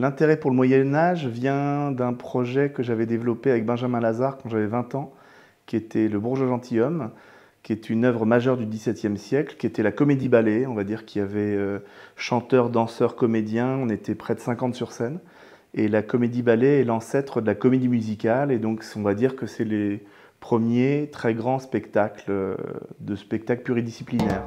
L'intérêt pour le Moyen-Âge vient d'un projet que j'avais développé avec Benjamin Lazare quand j'avais 20 ans, qui était Le Bourgeois gentilhomme, qui est une œuvre majeure du XVIIe siècle, qui était la comédie-ballet, on va dire, qui avait chanteurs, danseurs, comédiens, on était près de 50 sur scène. Et la comédie-ballet est l'ancêtre de la comédie musicale, et donc on va dire que c'est les premiers très grands spectacles de spectacles pluridisciplinaires.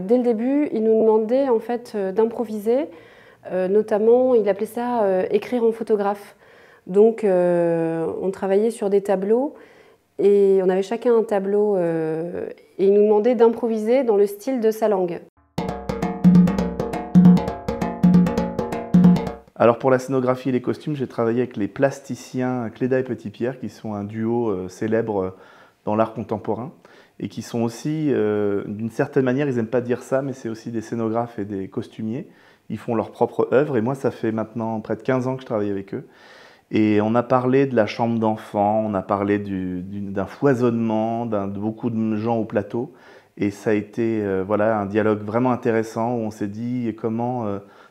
Dès le début, il nous demandait en fait d'improviser, notamment il appelait ça écrire en photographe. Donc on travaillait sur des tableaux et on avait chacun un tableau et il nous demandait d'improviser dans le style de sa langue. Alors pour la scénographie et les costumes, j'ai travaillé avec les plasticiens Cléda et Petit-Pierre, qui sont un duo célèbre dans l'art contemporain, et qui sont aussi, d'une certaine manière, ils n'aiment pas dire ça, mais c'est aussi des scénographes et des costumiers. Ils font leur propre œuvre, et moi ça fait maintenant près de 15 ans que je travaille avec eux. Et on a parlé de la chambre d'enfant, on a parlé d'un foisonnement, de beaucoup de gens au plateau, et ça a été voilà, un dialogue vraiment intéressant où on s'est dit comment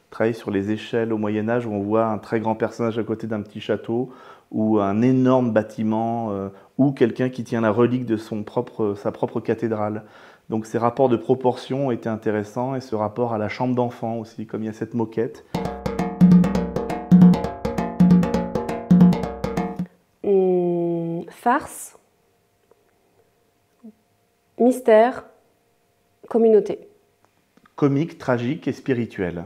travailler sur les échelles au Moyen-Âge où on voit un très grand personnage à côté d'un petit château ou un énorme bâtiment ou quelqu'un qui tient la relique de sa propre cathédrale. Donc ces rapports de proportion étaient intéressants et ce rapport à la chambre d'enfant aussi, comme il y a cette moquette. Farce, mystère, communauté. Comique, tragique et spirituel.